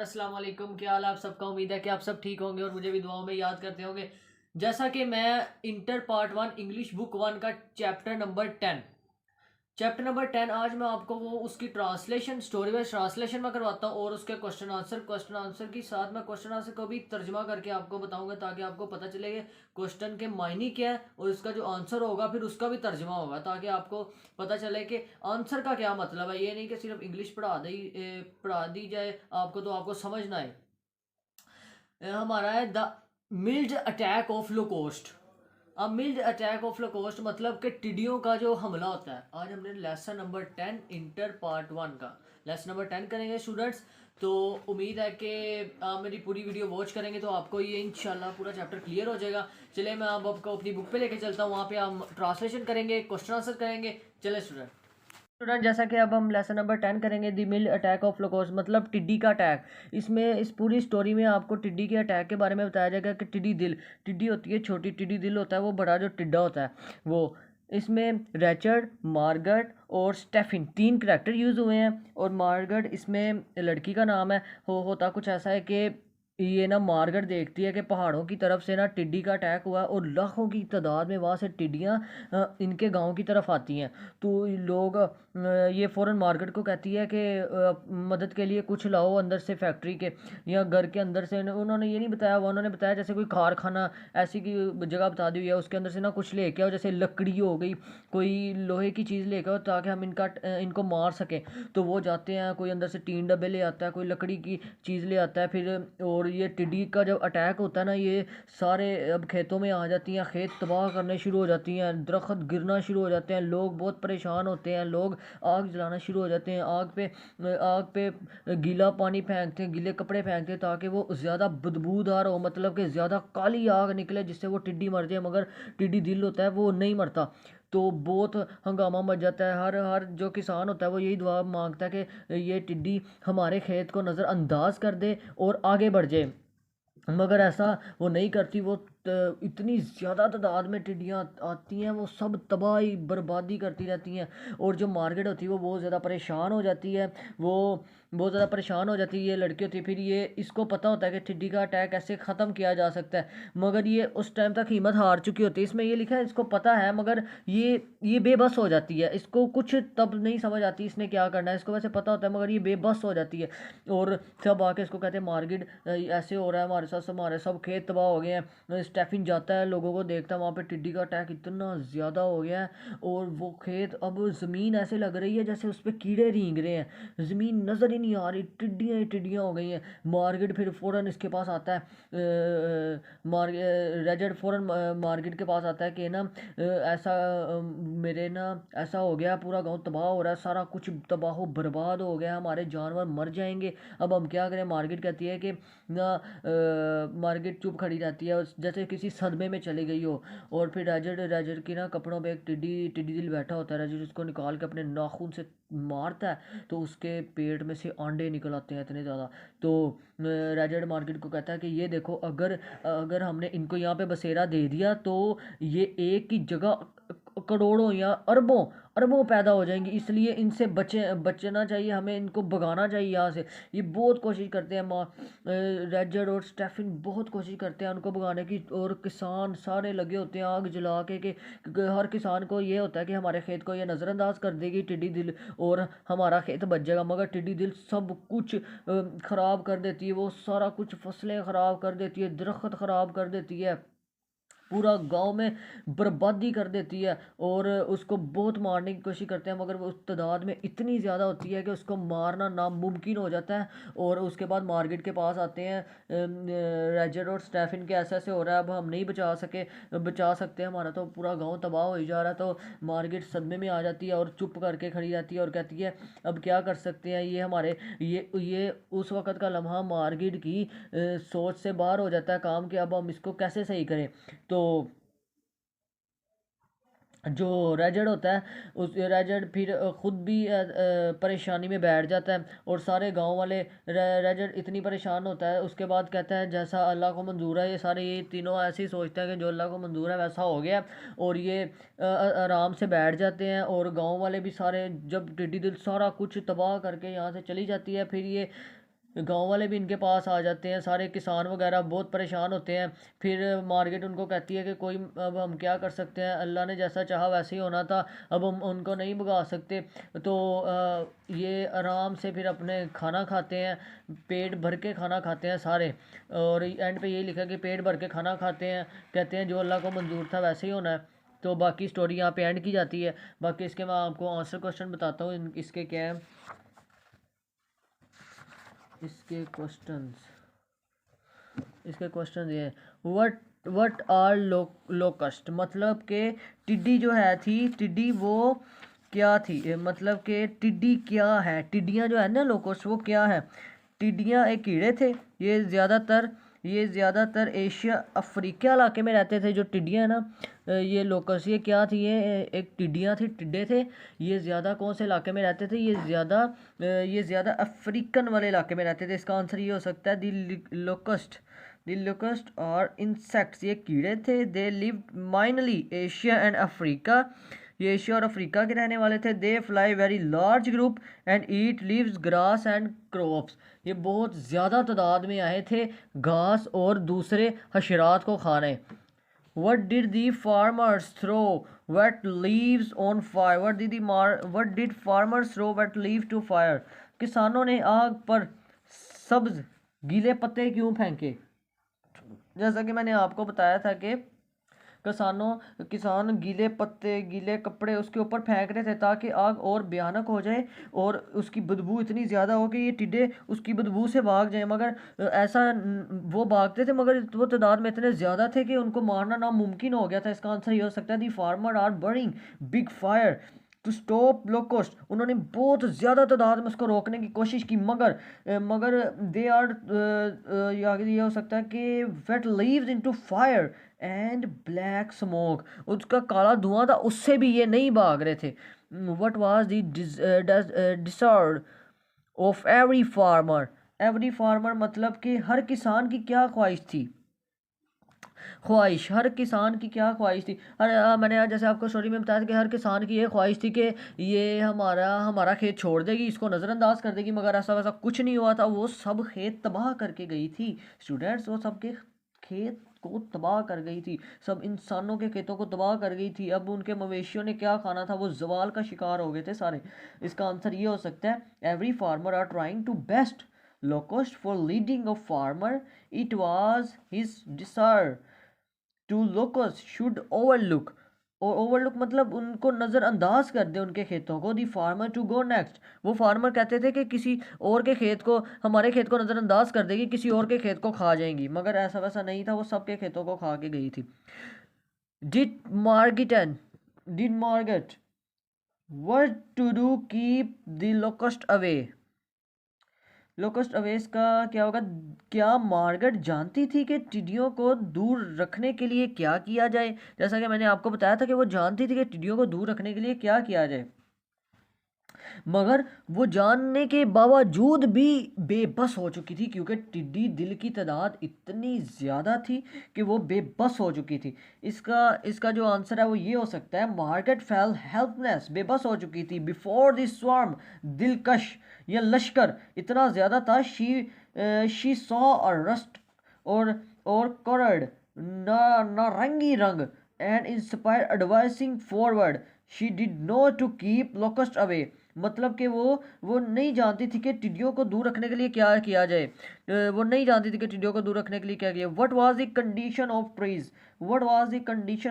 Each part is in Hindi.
अस्सलाम वालेकुम। क्या हाल है आप सबका? उम्मीद है कि आप सब ठीक होंगे और मुझे भी दुआओं में याद करते होंगे। जैसा कि मैं इंटर पार्ट 1 इंग्लिश बुक 1 का चैप्टर नंबर 10 आज मैं आपको वो उसकी ट्रांसलेशन स्टोरी वाइज ट्रांसलेशन में करवाता हूँ और उसके क्वेश्चन आंसर के साथ मैं क्वेश्चन आंसर को भी तर्जमा करके आपको बताऊंगा ताकि आपको पता चले कि क्वेश्चन के मायने क्या है और उसका जो आंसर होगा फिर उसका भी तर्जमा होगा ताकि आपको पता चले कि आंसर का क्या मतलब है। ये नहीं कि सिर्फ इंग्लिश पढ़ा दी जाए आपको तो आपको समझना है। हमारा है the mild attack of locust. अब मिल्ड अटैक ऑफ लोकोस्ट मतलब कि टिड्डियों का जो हमला होता है। आज हमने लेसन नंबर 10 इंटर पार्ट 1 का लेसन नंबर 10 करेंगे स्टूडेंट्स। तो उम्मीद है कि आप मेरी पूरी वीडियो वॉच करेंगे तो आपको ये इंशाल्लाह पूरा चैप्टर क्लियर हो जाएगा। चले मैं अब आपको अपनी बुक पे लेके चलता हूँ, वहाँ पे हम ट्रांसलेशन करेंगे, क्वेश्चन आंसर करेंगे। चले स्टूडेंट जैसा कि अब हम लेसन नंबर 10 करेंगे the mill attack of Locos मतलब टिड्डी का अटैक। इसमें इस पूरी स्टोरी में आपको टिड्डी के अटैक के बारे में बताया जाएगा कि टिड्डी होती है छोटी, टिड्डी दिल होता है वो बड़ा जो टिड्डा होता है वो। इसमें रैचर्ड, मार्गरेट और स्टेफिन 3 करैक्टर यूज़ हुए हैं और मार्गरेट इसमें लड़की का नाम है। होता कुछ ऐसा है कि ये ना मार्गरेट देखती है कि पहाड़ों की तरफ से ना टिड्डी का अटैक हुआ है और लाखों की तादाद में वहाँ से टिड्डियाँ इनके गांव की तरफ आती हैं। तो लोग ये फ़ौरन मार्गरेट को कहती है कि मदद के लिए कुछ लाओ अंदर से फैक्ट्री के या घर के अंदर से। उन्होंने ये नहीं बताया हुआ, उन्होंने बताया जैसे कोई कारखाना ऐसी की जगह बता दी हुई है उसके अंदर से ना कुछ लेके आओ, जैसे लकड़ी हो गई, कोई लोहे की चीज़ लेके आओ ताकि हम इनको मार सकें। तो वो जाते हैं, कोई अंदर से 3 डब्बे ले आता है, कोई लकड़ी की चीज़ ले आता है फिर। और ये टिड्डी का जब अटैक होता है ना ये सारे अब खेतों में आ जाती हैं, खेत तबाह करने शुरू हो जाती हैं, दरख्त गिरना शुरू हो जाते हैं, लोग बहुत परेशान होते हैं, लोग आग जलाना शुरू हो जाते हैं, आग पे गीला पानी फेंकते हैं, गीले कपड़े फेंकते हैं ताकि वो ज़्यादा बदबूदार हो, मतलब कि ज़्यादा काली आग निकले जिससे वो टिड्डी मर जाए। मगर टिड्डी दिल होता है वो नहीं मरता। तो बहुत हंगामा मच जाता है। हर हर जो किसान होता है वो यही दुआ मांगता है कि ये टिड्डी हमारे खेत को नज़रअंदाज कर दे और आगे बढ़ जाए। मगर ऐसा वो नहीं करती। वो इतनी ज़्यादा तादाद में टिड्डियाँ आती हैं, वो सब तबाही बर्बादी करती रहती हैं। और जो मार्केट होती है वो बहुत ज़्यादा परेशान हो जाती है, वो बहुत ज़्यादा परेशान हो जाती है। ये लड़की होती है, फिर ये इसको पता होता है कि टिड्डी का अटैक कैसे ख़त्म किया जा सकता है, मगर ये उस टाइम तक हिम्मत हार चुकी होती है। इसमें ये लिखा है इसको पता है मगर ये बेबस हो जाती है, इसको कुछ तब नहीं समझ आती इसने क्या करना है। इसको वैसे पता होता है मगर ये बेबस हो जाती है। और सब आके इसको कहते हैं मार्केट ऐसे हो रहा है हमारे साथ, हमारे सब खेत तबाह हो गए हैं। स्टेफिन जाता है, लोगों को देखता है वहाँ पे टिड्डी का अटैक इतना ज़्यादा हो गया है और वो खेत अब ज़मीन ऐसे लग रही है जैसे उस पर कीड़े रेंग रहे हैं, ज़मीन नज़र ही नहीं आ रही, टिड्डियाँ ही टिड्डियाँ हो गई हैं। मार्केट फिर फ़ौरन इसके पास आता है, रेजर्ड फ़ौरन मार्केट के पास आता है कि ना ऐसा मेरे ना ऐसा हो गया, पूरा गांव तबाह हो रहा है, सारा कुछ तबाह बर्बाद हो गया, हमारे जानवर मर जाएंगे, अब हम क्या करें। मार्केट कहती है कि ना मार्केट चुप खड़ी रहती है जैसे किसी सदमे में चली गई हो। और फिर राजर की ना कपड़ों पे एक टिड्डी टिड्डी दिल बैठा होता है। राजर उसको निकाल के अपने नाखून से मारता है तो उसके पेट में से अंडे निकल आते हैं इतने ज़्यादा। तो राजर मार्केट को कहता है कि ये देखो, अगर अगर हमने इनको यहाँ पे बसेरा दे दिया तो ये एक की जगह करोड़ों या अरबों अरबों पैदा हो जाएंगी, इसलिए इनसे बचना चाहिए, हमें इनको भगाना चाहिए यहाँ से। ये बहुत कोशिश करते हैं रेजर और स्टेफिन बहुत कोशिश करते हैं उनको भगाने की। और किसान सारे लगे होते हैं आग जला के कि हर किसान को ये होता है कि हमारे खेत को ये नज़रअंदाज कर देगी टिड्डी दिल और हमारा खेत बच जाएगा। मगर टिड्डी दिल सब कुछ ख़राब कर देती है, वो सारा कुछ फसलें ख़राब कर देती है, दरख्त ख़राब कर देती है, पूरा गांव में बर्बादी कर देती है। और उसको बहुत मारने की कोशिश करते हैं मगर वो उस तादाद में इतनी ज़्यादा होती है कि उसको मारना नामुमकिन हो जाता है। और उसके बाद मार्केट के पास आते हैं रेजर और स्टेफिन के ऐसे ऐसे हो रहा है, अब हम नहीं बचा सकते, हमारा तो पूरा गांव तबाह हो ही जा रहा है। तो मार्केट सदमे में आ जाती है और चुप करके खड़ी रहती है और कहती है अब क्या कर सकते हैं। ये हमारे ये उस वक़्त का लम्हा मार्केट की सोच से बाहर हो जाता है काम कि अब हम इसको कैसे सही करें। तो जो रेजर्ड होता है उस रेजर्ड फिर खुद भी परेशानी में बैठ जाता है और सारे गांव वाले रेजर्ड इतनी परेशान होता है उसके बाद कहता है जैसा अल्लाह को मंजूर है। ये तीनों ऐसे ही सोचते हैं कि जो अल्लाह को मंजूर है वैसा हो गया। और ये आराम से बैठ जाते हैं और गांव वाले भी सारे, जब टिड्डी दिल सारा कुछ तबाह करके यहाँ से चली जाती है, फिर ये गांव वाले भी इनके पास आ जाते हैं, सारे किसान वगैरह बहुत परेशान होते हैं। फिर मार्केट उनको कहती है कि कोई, अब हम क्या कर सकते हैं, अल्लाह ने जैसा चाहा वैसे ही होना था, अब हम उनको नहीं भगा सकते। तो ये आराम से फिर अपने खाना खाते हैं, पेट भर के खाना खाते हैं सारे। और एंड पे यही लिखा कि पेट भर के खाना खाते हैं, कहते हैं जो अल्लाह को मंजूर था वैसे ही होना है। तो बाकी स्टोरी यहाँ पे एंड की जाती है। बाकी इसके मैं आपको आंसर क्वेश्चन बताता हूँ, इसके क्या है, इसके क्वेश्चन ये व्हाट आर लोकस्ट, मतलब कि टिड्डी जो है थी, टिड्डी वो क्या थी, मतलब कि टिड्डी क्या है, टिड्डियाँ जो है ना लोकस्ट वो क्या है। टिड्डियाँ एक कीड़े थे, ये ज़्यादातर एशिया अफ्रीका इलाके में रहते थे। जो टिड्डियाँ है ना, ये लोकस, ये क्या थी, ये एक टिड्डियाँ थी, टिड्डे थे। ये ज़्यादा कौन से इलाके में रहते थे, ये ज़्यादा अफ्रीकन वाले इलाके में रहते थे। इसका आंसर ये हो सकता है दी लोकस्ट और इंसेक्ट्स, ये कीड़े थे। They live mainly Asia and Africa, ये एशिया और अफ्रीका के रहने वाले थे। They fly very large group and eat leaves grass and crops, ये बहुत ज़्यादा तादाद में आए थे घास और दूसरे हशरात को खाने। What did the farmers throw wet leaves on fire? What did farmers throw wet leaves to fire? किसानों ने आग पर सब्ज गीले पत्ते क्यों फेंके। जैसा कि मैंने आपको बताया था कि किसान गीले पत्ते, गीले कपड़े उसके ऊपर फेंक रहे थे ताकि आग और भयानक हो जाए और उसकी बदबू इतनी ज़्यादा हो कि ये टिड्डे उसकी बदबू से भाग जाए। मगर ऐसा वो भागते थे, मगर वो तादाद में इतने ज़्यादा थे कि उनको मारना नामुमकिन हो गया था। इसका आंसर ये हो सकता है the farmer are burning big fire to stop locust, उन्होंने बहुत ज़्यादा तादाद में उसको रोकने की कोशिश की, मगर दे आर, ये हो सकता है कि wet leaves into fire and black smoke, उसका काला धुआं था उससे भी ये नहीं भाग रहे थे। What was the disorder of every farmer मतलब कि हर किसान की क्या ख्वाहिश थी, हर किसान की क्या ख्वाहिश थी। मैंने आज जैसे आपको स्टोरी में बताया था कि हर किसान की ये ख्वाहिश थी कि ये हमारा खेत छोड़ देगी, इसको नज़रअंदाज कर देगी, मगर ऐसा वैसा कुछ नहीं हुआ था। वो सब खेत तबाह करके गई थी स्टूडेंट्स, वो सबके खेत को तबाह कर गई थी, सब इंसानों के खेतों को तबाह कर गई थी। अब उनके मवेशियों ने क्या खाना था, वो जवाल का शिकार हो गए थे सारे। इसका आंसर ये हो सकता है every farmer are trying to best locust for leading a farmer, it was his desire to locust should overlook, और ओवरलुक मतलब उनको नज़रअंदाज कर दे उनके खेतों को। The farmer to go next, वो फार्मर कहते थे कि किसी और के खेत को, हमारे खेत को नज़रअंदाज कर देगी, किसी और के खेत को खा जाएंगी, मगर ऐसा वैसा नहीं था, वो सबके खेतों को खा के गई थी। Did Margaret what to do keep the locust away, locust अवेस का क्या होगा। क्या मार्गरेट जानती थी कि टिड्डियों को दूर रखने के लिए क्या किया जाए। जैसा कि मैंने आपको बताया था कि वो जानती थी कि टिड्डियों को दूर रखने के लिए क्या किया जाए, मगर वो जानने के बावजूद भी बेबस हो चुकी थी, क्योंकि टिड्डी दिल की तादाद इतनी ज़्यादा थी कि वो बेबस हो चुकी थी। इसका जो आंसर है वो ये हो सकता है मार्गरेट फेल हेल्पलेस, बेबस हो चुकी थी बिफोर द स्वार्म, दिलकश या लश्कर इतना ज़्यादा था। शी सॉ अ रस्ट और करड नारंगी रंग and inspire advising forward, she did not to keep locust away, मतलब कि वो नहीं जानती थी कि टिड्डियों को दूर रखने के लिए क्या किया जाए। वो नहीं जानती थी कि टिड्डियों को दूर रखने के लिए क्या किया। What was the condition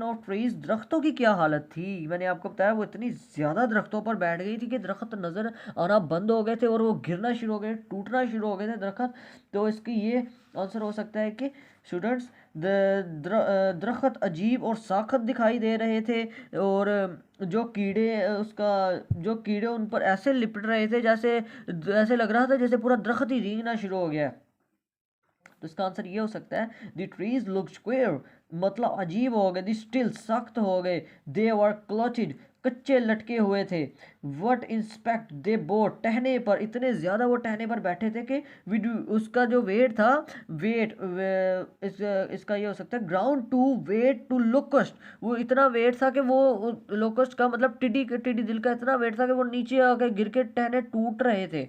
of trees, दरख्तों की क्या हालत थी। मैंने आपको बताया वो इतनी ज़्यादा दरख्तों पर बैठ गई थी कि दरख्त नज़र आना बंद हो गए थे और वो गिरना शुरू हो गए, टूटना शुरू हो गए थे दरख्त। तो इसकी ये आंसर हो सकता है कि स्टूडेंट्स दरख्त अजीब और साख्त दिखाई दे रहे थे, और जो कीड़े उन पर ऐसे लिपट रहे थे जैसे ऐसे लग रहा था जैसे पूरा दरख्त ही रेंगना शुरू हो गया। तो इसका आंसर ये हो सकता है द ट्रीज लुक स्क्वेयर, मतलब अजीब हो गए, द स्टिल सख्त हो गए, दे वर क्लचड कच्चे लटके हुए थे, वट इंस्पेक्ट दे बोट टहने पर, इतने ज़्यादा वो टहने पर बैठे थे कि उसका जो वेट था, इसका ये हो सकता है ground too wet to locust, वो इतना वेट था कि वो लोकस्ट का मतलब टिड्डी दिल का इतना वेट था कि वो नीचे आके गिर के टहने टूट रहे थे।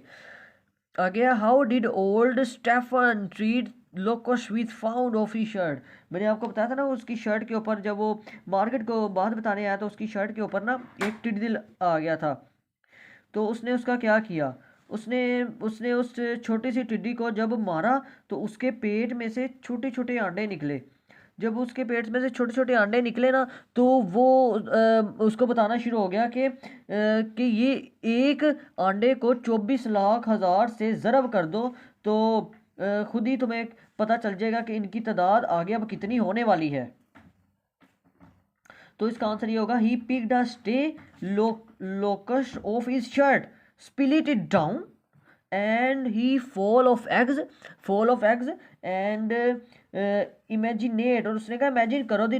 आ गया, how did old Stephen treat locust with found of he shirt. मैंने आपको बताया था ना उसकी शर्ट के ऊपर, जब वो मार्केट को बात बताने आया तो उसकी शर्ट के ऊपर ना एक टिड्डी आ गया था। तो उसने उसका क्या किया, उसने उसने उस छोटी सी टिड्डी को जब मारा तो उसके पेट में से छोटे छोटे अंडे निकले। जब उसके पेट में से छोटे छोटे अंडे निकले ना, तो वो उसको बताना शुरू हो गया कि ये एक अंडे को 24 लाख हज़ार से ज़रब कर दो तो खुद ही तुम्हें पता चल जाएगा कि इनकी तादाद आगे अब कितनी होने वाली है। तो इसका आंसर ये होगा, he picked a stay locus of his shirt, split it down and he fall of eggs and imaginate, और उसने कहा इमेजिन करो the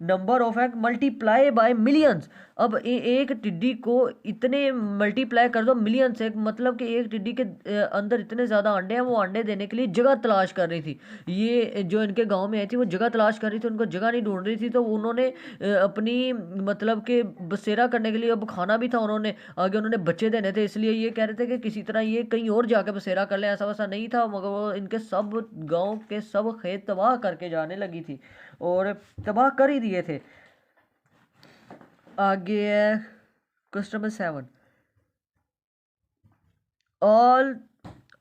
number of egg multiply by millions. अब एक टिड्डी को इतने मल्टीप्लाई कर दो मिलियन से, मतलब कि एक टिड्डी के अंदर इतने ज़्यादा अंडे हैं, वो अंडे देने के लिए जगह तलाश कर रही थी। ये जो इनके गांव में आई थी वो जगह तलाश कर रही थी, उनको जगह नहीं ढूंढ रही थी, तो उन्होंने अपनी मतलब कि बसेरा करने के लिए, अब खाना भी था, उन्होंने आगे उन्होंने बच्चे देने थे, इसलिए ये कह रहे थे कि किसी तरह ये कहीं और जाके बसेरा कर ले। ऐसा वैसा नहीं था, मगर वो इनके सब गांव के सब खेत तबाह करके जाने लगी थी और तबाह कर ही दिए थे। आगे है question number 7, all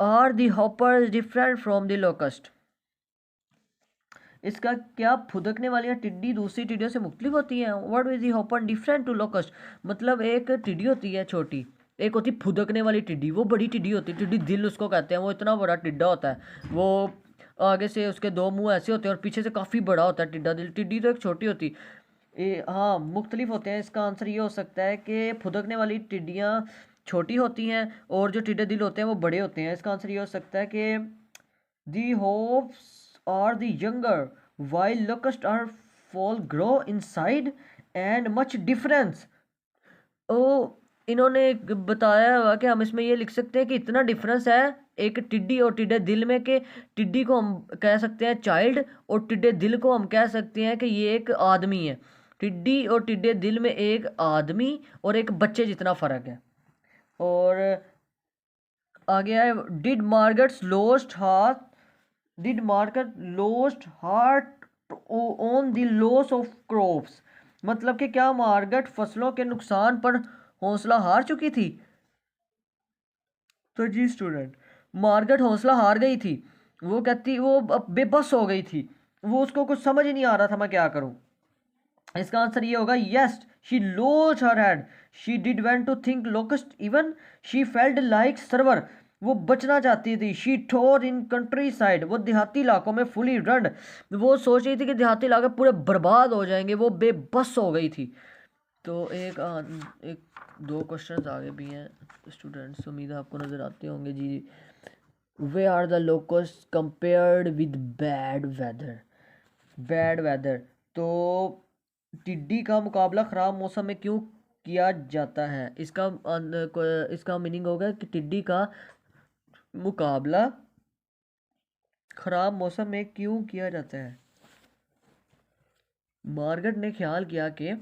are the hoppers different from the locust. इसका क्या फुदकने वाली टिड्डी दूसरी टिड्डियों से मुख्तलिफ होती है। What is the hopper different to locust, मतलब एक टिड्डी होती है छोटी, एक होती फुदकने वाली टिड्डी, वो बड़ी टिड्डी होती है, टिड्डी दिल उसको कहते हैं, वो इतना बड़ा टिड्डा होता है, वो आगे से उसके दो मुंह ऐसे होते हैं और पीछे से काफ़ी बड़ा होता है टिड्डा दिल। टिड्डी तो एक छोटी होती हाँ मुख्तलिफ होते हैं। इसका आंसर ये हो सकता है कि फुदकने वाली टिड्डियाँ छोटी होती हैं और जो टिड्डे दिल होते हैं वो बड़े होते हैं। इसका आंसर ये हो सकता है कि the hopes are the younger while locust are fall grow inside and much difference. ओ इन्होंने बताया हुआ कि हम इसमें ये लिख सकते हैं कि इतना डिफरेंस है एक टिड्डी और टिड्डे दिल में, कि टिड्डी को हम कह सकते हैं चाइल्ड और टिड्डे दिल को हम कह सकते हैं कि ये एक आदमी है। टिड्डी और टिड्डे दिल में एक आदमी और एक बच्चे जितना फ़र्क है। और आगे है, did Margaret lost heart on the loss of crops, मतलब कि क्या मार्गेट फसलों के नुकसान पर हौसला हार चुकी थी। तो जी स्टूडेंट, मार्गेट हौसला हार गई थी, वो कहती वो बेबस हो गई थी, वो उसको कुछ समझ ही नहीं आ रहा था मैं क्या करूं। इसका आंसर ये होगा, yes she lost her head, she did went to think locust even she felt like server, वो बचना चाहती थी। She tore in countryside, वो देहाती इलाकों में फुली रन, वो सोच रही थी कि देहाती इलाके पूरे बर्बाद हो जाएंगे, वो बेबस हो गई थी। तो एक दो क्वेश्चंस आगे भी हैं स्टूडेंट्स, उम्मीद है आपको नज़र आते होंगे जी। We are the locust compared with bad weather, तो टिड्डी का मुकाबला ख़राब मौसम में क्यों किया जाता है। इसका मीनिंग होगा कि टिड्डी का मुकाबला ख़राब मौसम में क्यों किया जाता है। मार्गेट ने ख्याल किया कि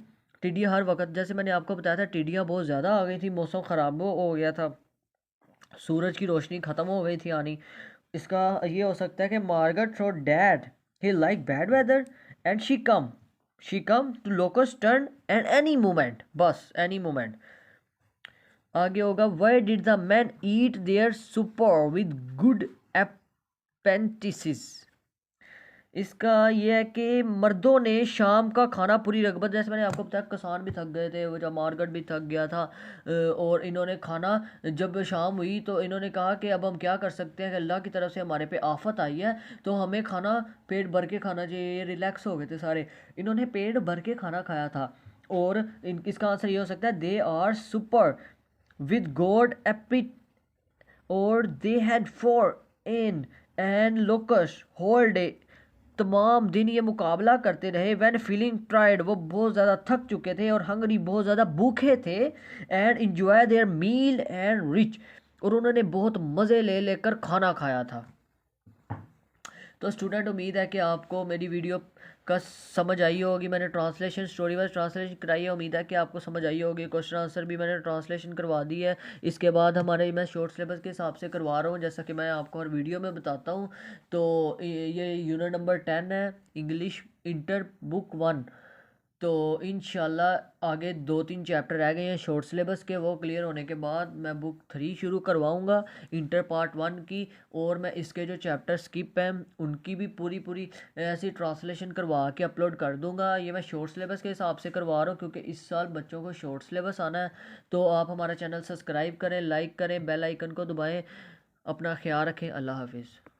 टिड्डियाँ हर वक्त, जैसे मैंने आपको बताया था टिड्डियाँ बहुत ज़्यादा आ गई थी, मौसम ख़राब हो गया था, सूरज की रोशनी ख़त्म हो गई थी आनी। इसका ये हो सकता है कि Margaret so dad he like bad weather and she come to locust turn and any moment, बस एनी मोमेंट। आगे होगा, why did the man eat their supper with good appetites. इसका यह है कि मर्दों ने शाम का खाना पूरी रगबत, जैसे मैंने आपको बताया किसान भी थक गए थे, वो जब मार्केट भी थक गया था, और इन्होंने खाना जब शाम हुई तो इन्होंने कहा कि अब हम क्या कर सकते हैं कि अल्लाह की तरफ से हमारे पे आफत आई है तो हमें खाना पेट भर के खाना चाहिए। रिलैक्स हो गए थे सारे, इन्होंने पेट भर के खाना खाया था। और इसका आंसर ये हो सकता है, they are supper with god appetite और they had for in and locust whole day, तमाम दिन ये मुकाबला करते रहे। व्हेन फीलिंग ट्राइड, वो बहुत ज़्यादा थक चुके थे, और हंगरी, बहुत ज़्यादा भूखे थे। And enjoy their meal and rich, और उन्होंने बहुत मज़े ले लेकर खाना खाया था। तो स्टूडेंट, उम्मीद है कि आपको मेरी वीडियो का समझ आई होगी। मैंने ट्रांसलेशन स्टोरी वाइज ट्रांसलेशन कराई है, उम्मीद है कि आपको समझ आई होगी। क्वेश्चन आंसर भी मैंने ट्रांसलेशन करवा दी है। इसके बाद हमारे मैं शॉर्ट सिलेबस के हिसाब से करवा रहा हूँ, जैसा कि मैं आपको हर वीडियो में बताता हूँ। तो ये यूनिट नंबर 10 है, इंग्लिश इंटर बुक 1। तो इंशाल्लाह आगे 2-3 चैप्टर रह गए हैं शॉर्ट सिलेबस के, वो क्लियर होने के बाद मैं बुक 3 शुरू करवाऊंगा इंटर पार्ट 1 की। और मैं इसके जो चैप्टर स्किप हैं उनकी भी पूरी पूरी ऐसी ट्रांसलेशन करवा के अपलोड कर दूंगा। ये मैं शॉर्ट सिलेबस के हिसाब से करवा रहा हूँ क्योंकि इस साल बच्चों को शॉर्ट सिलेबस आना है। तो आप हमारा चैनल सब्सक्राइब करें, लाइक करें, बेल आइकन को दबाएँ। अपना ख्याल रखें। अल्लाह हाफिज़।